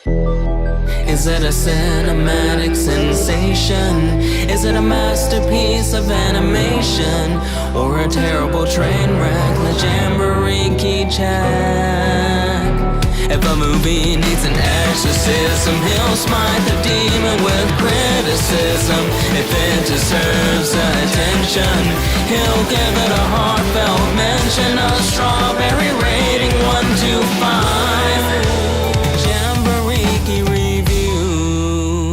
Is it a cinematic sensation? Is it a masterpiece of animation? Or a terrible train wreck like Jambareeqi check? If a movie needs an exorcism, he'll smite the demon with criticism. If it deserves attention, he'll give it a heartfelt mention. A strawberry rating 1 to 5. Jambareeqi reviews.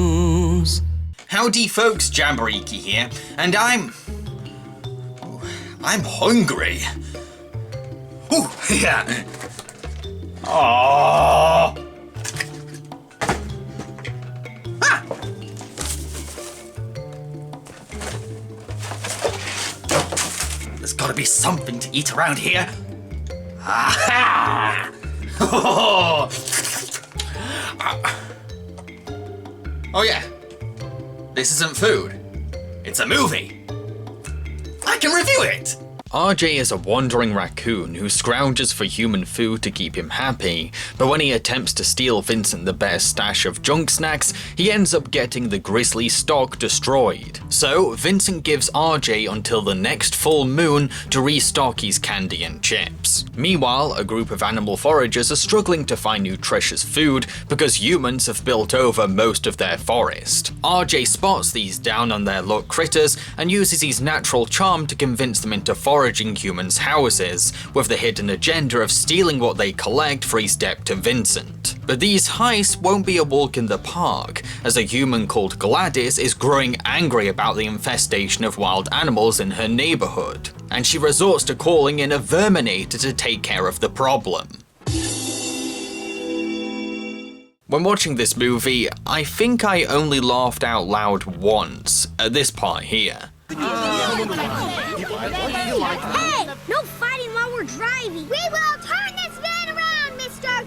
Howdy folks, Jambareeqi here, and I'm hungry. Ooh, yeah. Oh. Ah. There's gotta be something to eat around here. Aha! Oh yeah. This isn't food. It's a movie. I can review it. RJ is a wandering raccoon who scrounges for human food to keep him happy, but when he attempts to steal Vincent the Bear's stash of junk snacks, he ends up getting the grisly stock destroyed. So Vincent gives RJ until the next full moon to restock his candy and chips. Meanwhile, a group of animal foragers are struggling to find nutritious food because humans have built over most of their forest. RJ spots these down on their luck critters and uses his natural charm to convince them into foraging humans' houses, with the hidden agenda of stealing what they collect for his debt to Vincent. But these heists won't be a walk in the park, as a human called Gladys is growing angry about the infestation of wild animals in her neighborhood, and she resorts to calling in a verminator to take care of the problem. When watching this movie, I think I only laughed out loud once, at this part here. Hey, no fighting while we're driving. We will turn this van around, mister.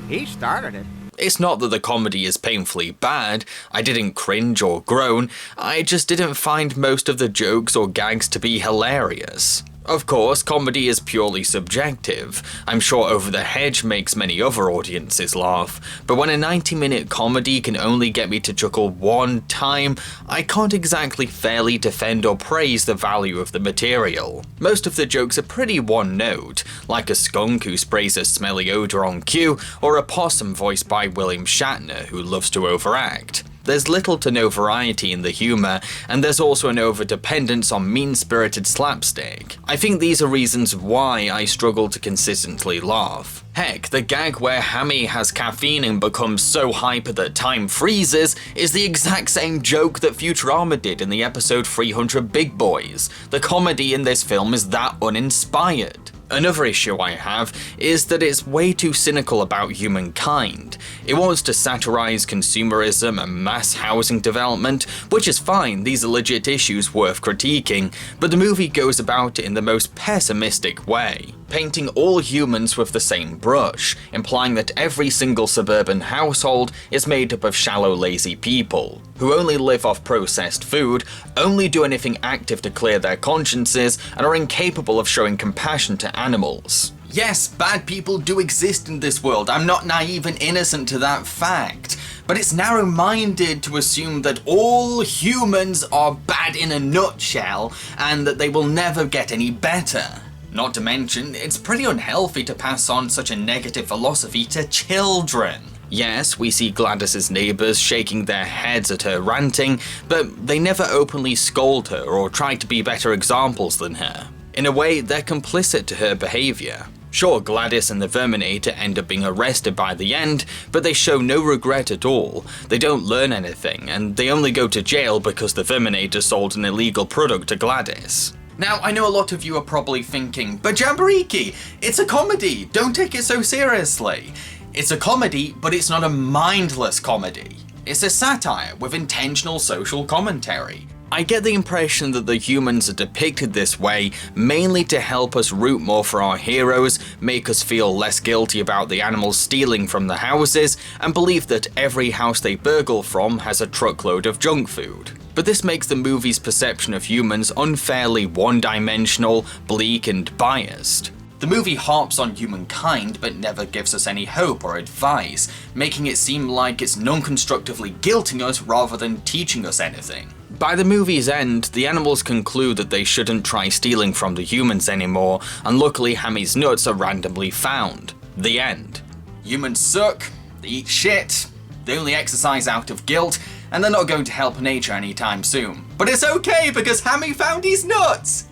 He started it. It's not that the comedy is painfully bad, I didn't cringe or groan, I just didn't find most of the jokes or gags to be hilarious. Of course, comedy is purely subjective. I'm sure Over the Hedge makes many other audiences laugh, but when a 90-minute comedy can only get me to chuckle one time, I can't exactly fairly defend or praise the value of the material. Most of the jokes are pretty one-note, like a skunk who sprays a smelly odor on cue, or a possum voiced by William Shatner who loves to overact. There's little to no variety in the humour, and there's also an over-dependence on mean-spirited slapstick. I think these are reasons why I struggle to consistently laugh. Heck, the gag where Hammy has caffeine and becomes so hyper that time freezes is the exact same joke that Futurama did in the episode 300 Big Boys. The comedy in this film is that uninspired. Another issue I have is that it's way too cynical about humankind. It wants to satirize consumerism and mass housing development, which is fine, these are legit issues worth critiquing, but the movie goes about it in the most pessimistic way, painting all humans with the same brush, implying that every single suburban household is made up of shallow, lazy people, who only live off processed food, only do anything active to clear their consciences, and are incapable of showing compassion to animals. Yes, bad people do exist in this world, I'm not naive and innocent to that fact, but it's narrow-minded to assume that all humans are bad in a nutshell, and that they will never get any better. Not to mention, it's pretty unhealthy to pass on such a negative philosophy to children. Yes, we see Gladys's neighbours shaking their heads at her ranting, but they never openly scold her or try to be better examples than her. In a way, they're complicit to her behaviour. Sure, Gladys and the Verminator end up being arrested by the end, but they show no regret at all. They don't learn anything, and they only go to jail because the Verminator sold an illegal product to Gladys. Now, I know a lot of you are probably thinking, but Jambareeqi, it's a comedy, don't take it so seriously. It's a comedy, but it's not a mindless comedy. It's a satire with intentional social commentary. I get the impression that the humans are depicted this way mainly to help us root more for our heroes, make us feel less guilty about the animals stealing from the houses, and believe that every house they burgle from has a truckload of junk food. But this makes the movie's perception of humans unfairly one-dimensional, bleak, and biased. The movie harps on humankind but never gives us any hope or advice, making it seem like it's non-constructively guilting us rather than teaching us anything. By the movie's end, the animals conclude that they shouldn't try stealing from the humans anymore, and luckily Hammy's nuts are randomly found. The end. Humans suck, they eat shit, they only exercise out of guilt, and they're not going to help nature anytime soon. But it's okay because Hammy found his nuts!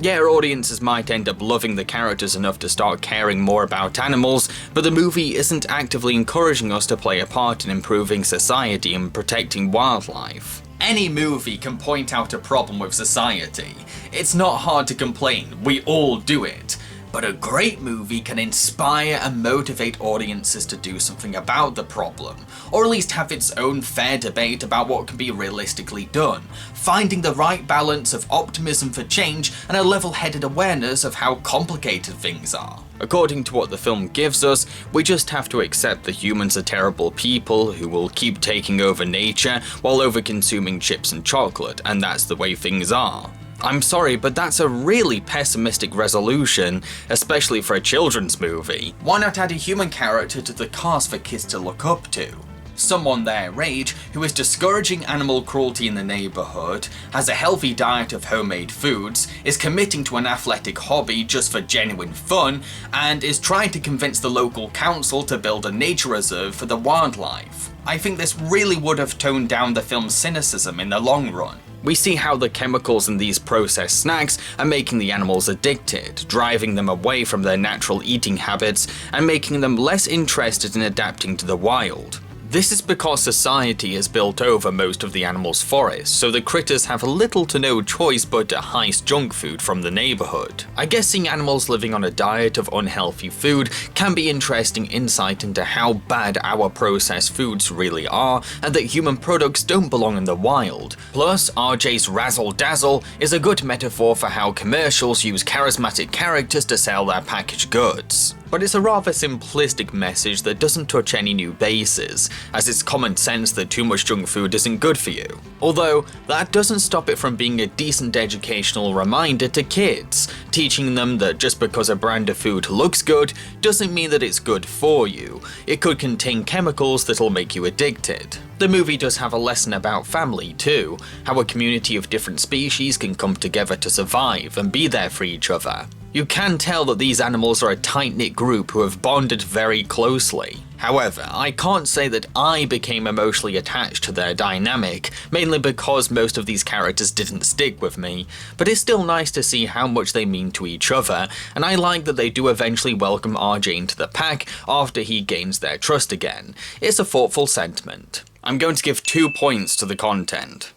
Yeah, audiences might end up loving the characters enough to start caring more about animals, but the movie isn't actively encouraging us to play a part in improving society and protecting wildlife. Any movie can point out a problem with society. It's not hard to complain, we all do it. But a great movie can inspire and motivate audiences to do something about the problem, or at least have its own fair debate about what can be realistically done, finding the right balance of optimism for change and a level-headed awareness of how complicated things are. According to what the film gives us, we just have to accept that humans are terrible people who will keep taking over nature while over-consuming chips and chocolate, and that's the way things are. I'm sorry, but that's a really pessimistic resolution, especially for a children's movie. Why not add a human character to the cast for kids to look up to? Someone their age who is discouraging animal cruelty in the neighbourhood, has a healthy diet of homemade foods, is committing to an athletic hobby just for genuine fun, and is trying to convince the local council to build a nature reserve for the wildlife. I think this really would have toned down the film's cynicism in the long run. We see how the chemicals in these processed snacks are making the animals addicted, driving them away from their natural eating habits and making them less interested in adapting to the wild. This is because society has built over most of the animals' forests, so the critters have little to no choice but to heist junk food from the neighborhood. I guess seeing animals living on a diet of unhealthy food can be interesting insight into how bad our processed foods really are, and that human products don't belong in the wild. Plus, RJ's razzle dazzle is a good metaphor for how commercials use charismatic characters to sell their packaged goods. But it's a rather simplistic message that doesn't touch any new bases, as it's common sense that too much junk food isn't good for you. Although, that doesn't stop it from being a decent educational reminder to kids, teaching them that just because a brand of food looks good doesn't mean that it's good for you. It could contain chemicals that'll make you addicted. The movie does have a lesson about family too, how a community of different species can come together to survive and be there for each other. You can tell that these animals are a tight-knit group who have bonded very closely. However, I can't say that I became emotionally attached to their dynamic, mainly because most of these characters didn't stick with me, but it's still nice to see how much they mean to each other, and I like that they do eventually welcome RJ into the pack after he gains their trust again. It's a thoughtful sentiment. I'm going to give 2 points to the content.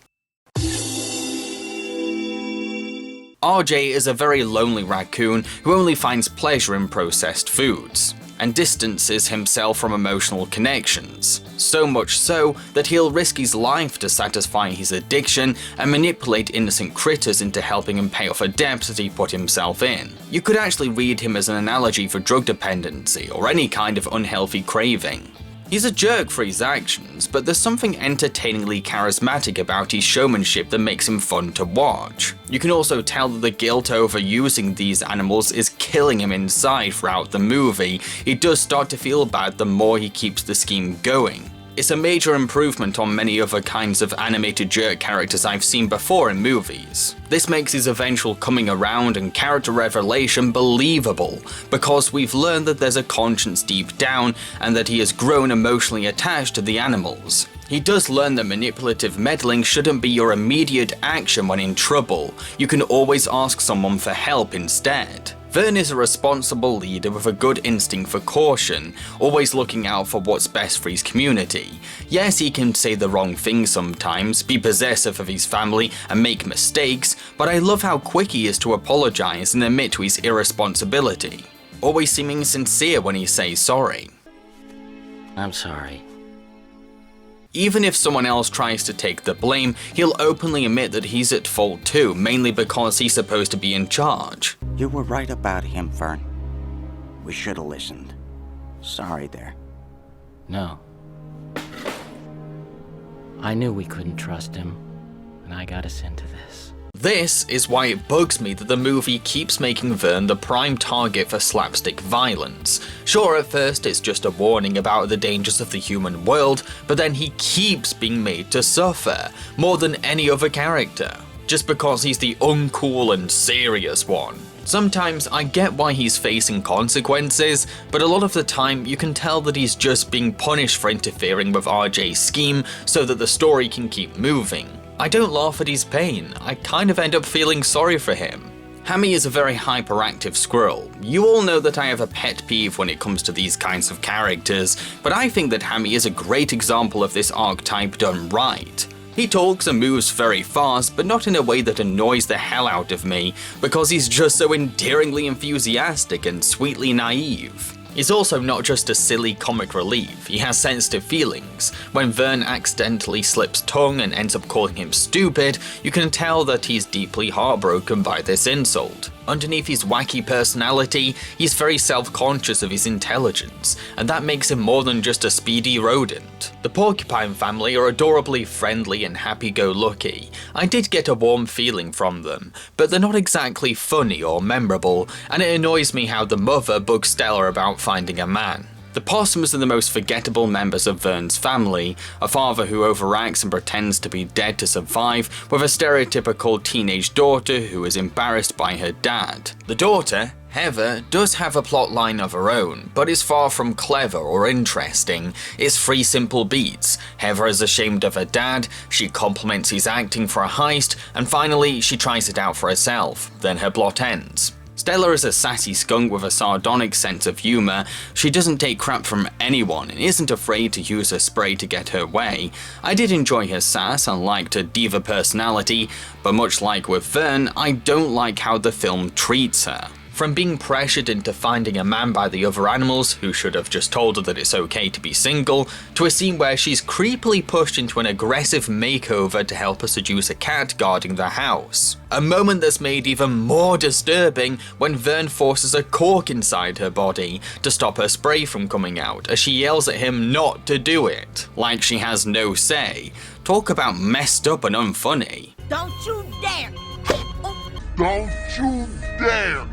RJ is a very lonely raccoon who only finds pleasure in processed foods, and distances himself from emotional connections. So much so that he'll risk his life to satisfy his addiction and manipulate innocent critters into helping him pay off a debt that he put himself in. You could actually read him as an analogy for drug dependency or any kind of unhealthy craving. He's a jerk for his actions, but there's something entertainingly charismatic about his showmanship that makes him fun to watch. You can also tell that the guilt over using these animals is killing him inside throughout the movie. He does start to feel bad the more he keeps the scheme going. It's a major improvement on many other kinds of animated jerk characters I've seen before in movies. This makes his eventual coming around and character revelation believable, because we've learned that there's a conscience deep down and that he has grown emotionally attached to the animals. He does learn that manipulative meddling shouldn't be your immediate action when in trouble. You can always ask someone for help instead. Vern is a responsible leader with a good instinct for caution, always looking out for what's best for his community. Yes, he can say the wrong thing sometimes, be possessive of his family and make mistakes, but I love how quick he is to apologize and admit to his irresponsibility, always seeming sincere when he says sorry. I'm sorry. Even if someone else tries to take the blame, he'll openly admit that he's at fault too, mainly because he's supposed to be in charge. You were right about him, Fern. We should have listened. Sorry there. No. I knew we couldn't trust him, and I got us into this. This is why it bugs me that the movie keeps making Vern the prime target for slapstick violence. Sure, at first it's just a warning about the dangers of the human world, but then he keeps being made to suffer, more than any other character, just because he's the uncool and serious one. Sometimes I get why he's facing consequences, but a lot of the time you can tell that he's just being punished for interfering with RJ's scheme so that the story can keep moving. I don't laugh at his pain, I kind of end up feeling sorry for him. Hammy is a very hyperactive squirrel. You all know that I have a pet peeve when it comes to these kinds of characters, but I think that Hammy is a great example of this archetype done right. He talks and moves very fast, but not in a way that annoys the hell out of me, because he's just so endearingly enthusiastic and sweetly naive. He's also not just a silly comic relief, he has sensitive feelings. When Vern accidentally slips tongue and ends up calling him stupid, you can tell that he's deeply heartbroken by this insult. Underneath his wacky personality, he's very self-conscious of his intelligence, and that makes him more than just a speedy rodent. The Porcupine family are adorably friendly and happy-go-lucky. I did get a warm feeling from them, but they're not exactly funny or memorable, and it annoys me how the mother bugs Stella about finding a man. The Possums are the most forgettable members of Vern's family, a father who overacts and pretends to be dead to survive, with a stereotypical teenage daughter who is embarrassed by her dad. The daughter, Heather, does have a plot line of her own, but is far from clever or interesting. It's 3 simple beats. Heather is ashamed of her dad, she compliments his acting for a heist, and finally she tries it out for herself. Then her plot ends. Stella is a sassy skunk with a sardonic sense of humour. She doesn't take crap from anyone and isn't afraid to use her spray to get her way. I did enjoy her sass and liked her diva personality, but much like with Vern, I don't like how the film treats her. From being pressured into finding a man by the other animals, who should have just told her that it's okay to be single, to a scene where she's creepily pushed into an aggressive makeover to help her seduce a cat guarding the house. A moment that's made even more disturbing when Vern forces a cork inside her body to stop her spray from coming out as she yells at him not to do it, like she has no say. Talk about messed up and unfunny. Don't you dare! Don't you dare!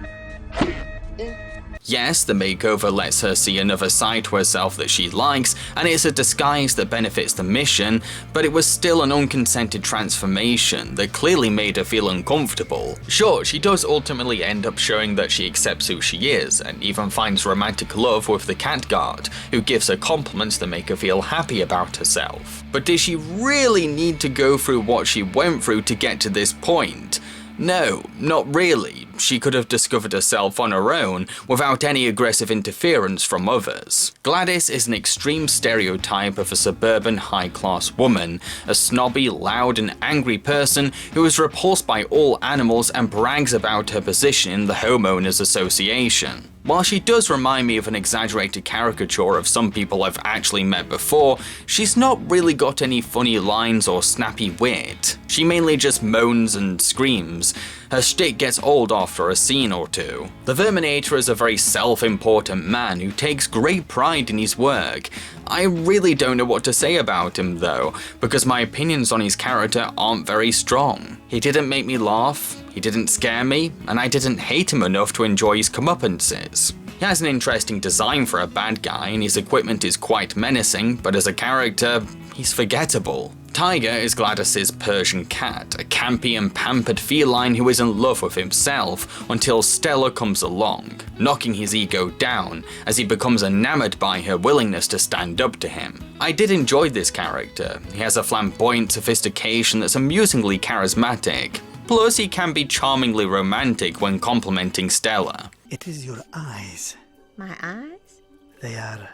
Yes, the makeover lets her see another side to herself that she likes, and it's a disguise that benefits the mission, but it was still an unconsented transformation that clearly made her feel uncomfortable. Sure, she does ultimately end up showing that she accepts who she is, and even finds romantic love with the cat guard, who gives her compliments that make her feel happy about herself. But did she really need to go through what she went through to get to this point? No, not really. She could have discovered herself on her own without any aggressive interference from others. Gladys is an extreme stereotype of a suburban high-class woman, a snobby, loud and angry person who is repulsed by all animals and brags about her position in the homeowners association. While she does remind me of an exaggerated caricature of some people I've actually met before, she's not really got any funny lines or snappy wit. She mainly just moans and screams. Her shtick gets old after a scene or two. The Verminator is a very self-important man who takes great pride in his work. I really don't know what to say about him though, because my opinions on his character aren't very strong. He didn't make me laugh, he didn't scare me, and I didn't hate him enough to enjoy his comeuppances. He has an interesting design for a bad guy and his equipment is quite menacing, but as a character, he's forgettable. Tiger is Gladys's Persian cat, a campy and pampered feline who is in love with himself until Stella comes along, knocking his ego down as he becomes enamored by her willingness to stand up to him. I did enjoy this character. He has a flamboyant sophistication that's amusingly charismatic. Plus, he can be charmingly romantic when complimenting Stella. It is your eyes. My eyes? They are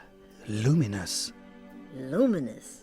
luminous. Luminous.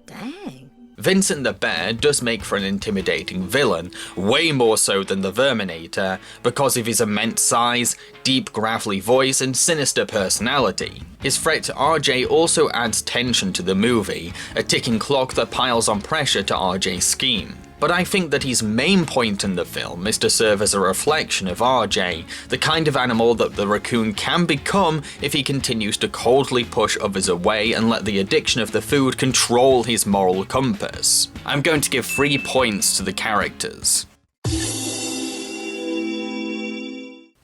Dang. Vincent the Bear does make for an intimidating villain, way more so than the Verminator, because of his immense size, deep gravelly voice and sinister personality. His threat to RJ also adds tension to the movie, a ticking clock that piles on pressure to RJ's scheme. But I think that his main point in the film is to serve as a reflection of RJ, the kind of animal that the raccoon can become if he continues to coldly push others away and let the addiction of the food control his moral compass. I'm going to give 3 points to the characters.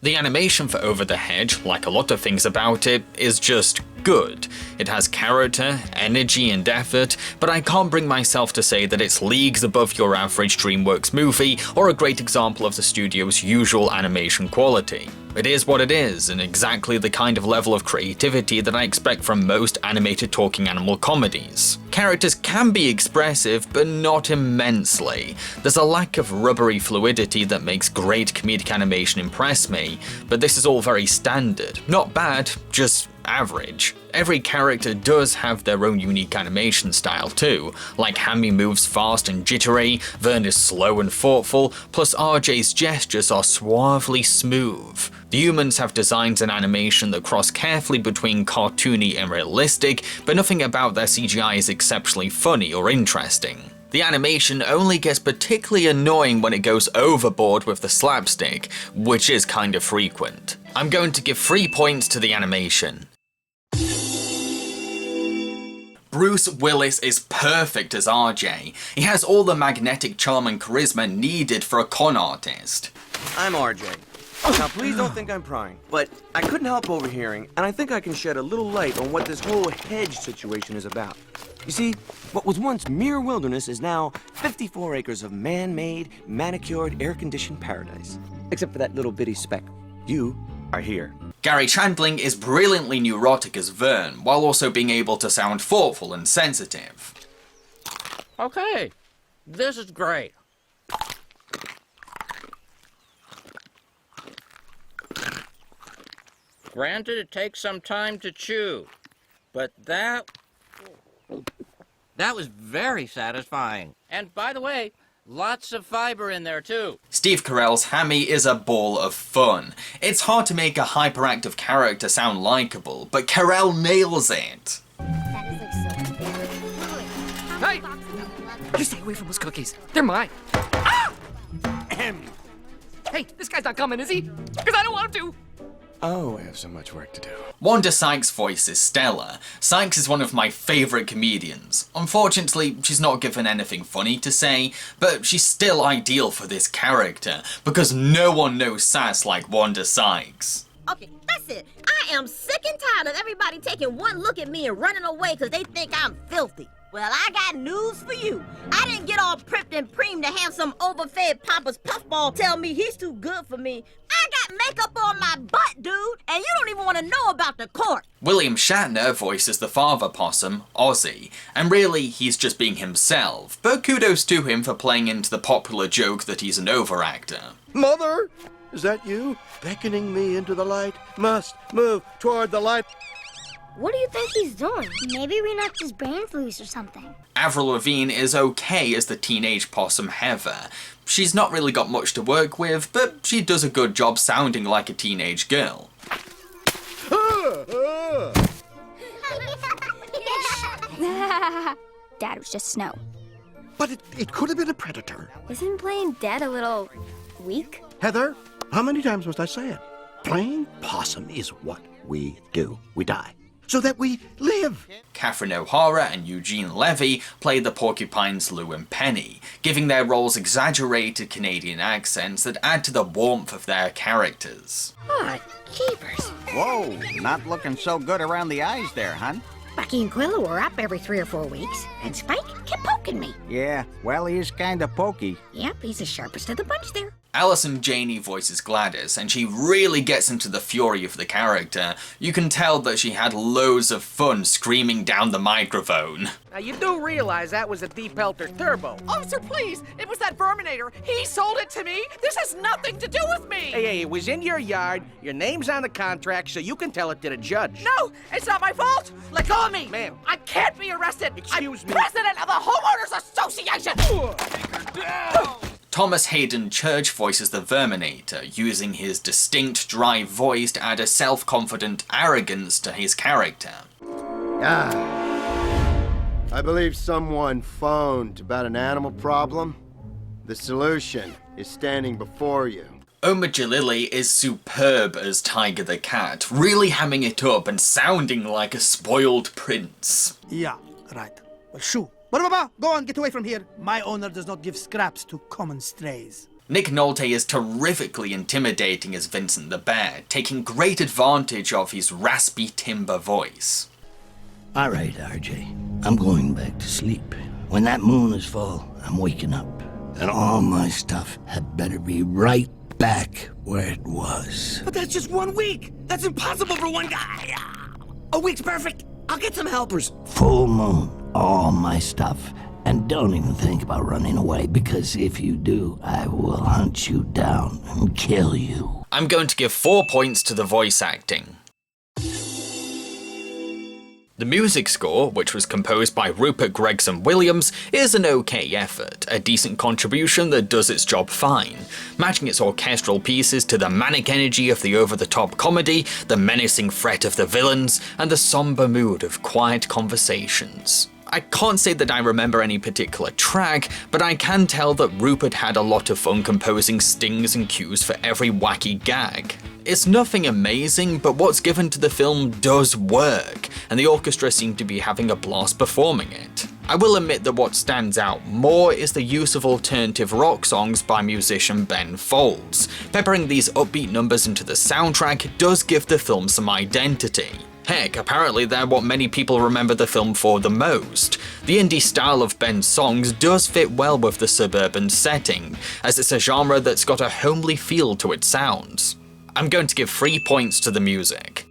The animation for Over the Hedge, like a lot of things about it, is just good. It has character, energy and effort, but I can't bring myself to say that it's leagues above your average Dreamworks movie or a great example of the studio's usual animation quality. It is what it is, and exactly the kind of level of creativity that I expect from most animated talking animal comedies. Characters can be expressive, but not immensely. There's a lack of rubbery fluidity that makes great comedic animation impress me, but this is all very standard. Not bad, just average. Every character does have their own unique animation style too, like Hammy moves fast and jittery, Vern is slow and thoughtful, plus RJ's gestures are suavely smooth. The humans have designs and animation that cross carefully between cartoony and realistic, but nothing about their CGI is exceptionally funny or interesting. The animation only gets particularly annoying when it goes overboard with the slapstick, which is kind of frequent. I'm going to give 3 points to the animation. Bruce Willis is perfect as RJ. He has all the magnetic charm and charisma needed for a con artist. I'm RJ. Now please don't think I'm prying, but I couldn't help overhearing, and I think I can shed a little light on what this whole Hedge situation is about. You see, what was once mere wilderness is now 54 acres of man-made, manicured, air-conditioned paradise. Except for that little bitty speck. You are here. Gary Chandling is brilliantly neurotic as Vern, while also being able to sound thoughtful and sensitive. Okay, this is great. Granted, it takes some time to chew, but that was very satisfying. And by the way, lots of fiber in there too. Steve Carell's Hammy is a ball of fun. It's hard to make a hyperactive character sound likable, but Carell nails it. That is like so very Hey! You stay away from those cookies. They're mine. Ah! Hey, this guy's not coming, is he? Because I don't want him to. Oh, I have so much work to do. Wanda Sykes' voice is Stella. Sykes is one of my favourite comedians. Unfortunately, she's not given anything funny to say, but she's still ideal for this character, because no one knows sass like Wanda Sykes. Okay, that's it. I am sick and tired of everybody taking one look at me and running away because they think I'm filthy. Well, I got news for you. I didn't get all pripped and preemed to have some overfed pompous puffball tell me he's too good for me. I got makeup on my butt, dude, and you don't even want to know about the court. William Shatner voices the father possum, Ozzy, and really he's just being himself, but kudos to him for playing into the popular joke that he's an overactor. Mother, is that you? Beckoning me into the light? Must move toward the light. What do you think he's doing? Maybe we knocked his brains loose or something. Avril Lavigne is okay as the teenage possum Heather. She's not really got much to work with, but she does a good job sounding like a teenage girl. Dad, was just snow. But it could have been a predator. Isn't playing dead a little weak? Heather, how many times must I say it? Playing possum is what we do. We die so that we live. Catherine O'Hara and Eugene Levy play the porcupines Lou and Penny, giving their roles exaggerated Canadian accents that add to the warmth of their characters. Ah, jeepers. Whoa, not looking so good around the eyes there, hun. Bucky and Quilla were up every 3 or 4 weeks, and Spike kept poking me. Yeah, well, he is kinda pokey. Yep, he's the sharpest of the bunch there. Alison Janney voices Gladys, and she really gets into the fury of the character. You can tell that she had loads of fun screaming down the microphone. Now, you do realize that was a Deep Pelter Turbo. Officer, please! It was that Verminator! He sold it to me! This has nothing to do with me! Hey, it was in your yard, your name's on the contract, so you can tell it to the judge. No! It's not my fault! Let go of me! Ma'am. I can't be arrested! Excuse me. I'm president of the Homeowners Association! Thomas Hayden Church voices the Verminator, using his distinct, dry voice to add a self-confident arrogance to his character. I believe someone phoned about an animal problem. The solution is standing before you. Omar Jalili is superb as Tiger the Cat, really hamming it up and sounding like a spoiled prince. Yeah, right. Well, shoo. Baba, go on, get away from here. My owner does not give scraps to common strays. Nick Nolte is terrifically intimidating as Vincent the Bear, taking great advantage of his raspy timbre voice. All right, RJ. I'm going back to sleep. When that moon is full, I'm waking up. And all my stuff had better be right back where it was. But that's just 1 week. That's impossible for one guy. A week's perfect. I'll get some helpers. Full moon, all my stuff. And don't even think about running away, because if you do, I will hunt you down and kill you. I'm going to give 4 points to the voice acting. The music score, which was composed by Rupert Gregson-Williams, is an okay effort, a decent contribution that does its job fine, matching its orchestral pieces to the manic energy of the over-the-top comedy, the menacing threat of the villains, and the somber mood of quiet conversations. I can't say that I remember any particular track, but I can tell that Rupert had a lot of fun composing stings and cues for every wacky gag. It's nothing amazing, but what's given to the film does work, and the orchestra seem to be having a blast performing it. I will admit that what stands out more is the use of alternative rock songs by musician Ben Folds. Peppering these upbeat numbers into the soundtrack does give the film some identity. Heck, apparently they're what many people remember the film for the most. The indie style of Ben's songs does fit well with the suburban setting, as it's a genre that's got a homely feel to its sounds. I'm going to give 3 points to the music.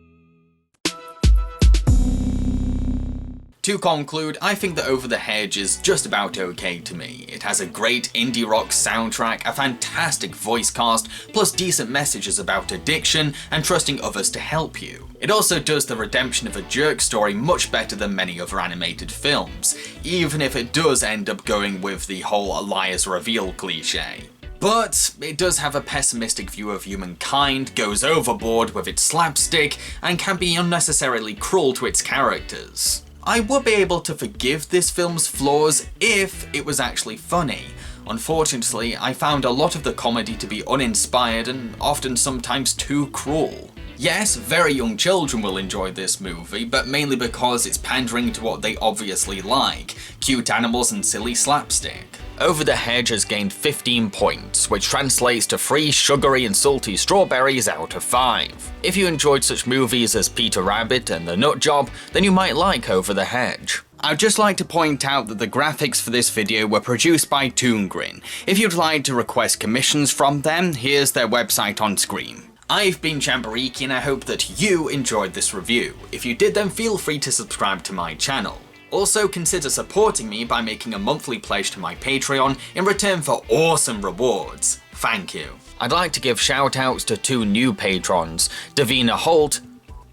To conclude, I think that Over the Hedge is just about okay to me. It has a great indie rock soundtrack, a fantastic voice cast, plus decent messages about addiction and trusting others to help you. It also does the redemption of a jerk story much better than many other animated films, even if it does end up going with the whole liar's reveal cliche. But it does have a pessimistic view of humankind, goes overboard with its slapstick, and can be unnecessarily cruel to its characters. I would be able to forgive this film's flaws if it was actually funny. Unfortunately, I found a lot of the comedy to be uninspired and often sometimes too cruel. Yes, very young children will enjoy this movie, but mainly because it's pandering to what they obviously like, cute animals and silly slapstick. Over the Hedge has gained 15 points, which translates to 3 sugary and salty strawberries out of 5. If you enjoyed such movies as Peter Rabbit and The Nut Job, then you might like Over the Hedge. I'd just like to point out that the graphics for this video were produced by Toongrin. If you'd like to request commissions from them, here's their website on screen. I've been Jambareeqi and I hope that you enjoyed this review. If you did, then feel free to subscribe to my channel. Also, consider supporting me by making a monthly pledge to my Patreon in return for awesome rewards. Thank you. I'd like to give shoutouts to 2 new patrons, Davina Holt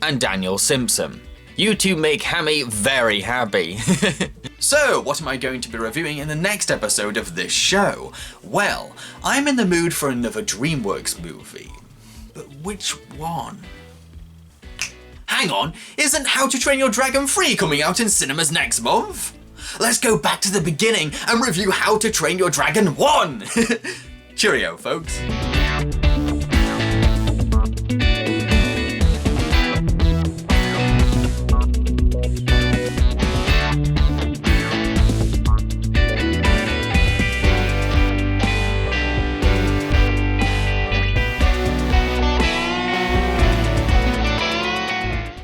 and Daniel Simpson. You two make Hammy very happy. So, what am I going to be reviewing in the next episode of this show? Well, I'm in the mood for another Dreamworks movie. But which one? Hang on, isn't How to Train Your Dragon 3 coming out in cinemas next month? Let's go back to the beginning and review How to Train Your Dragon 1! Cheerio, folks.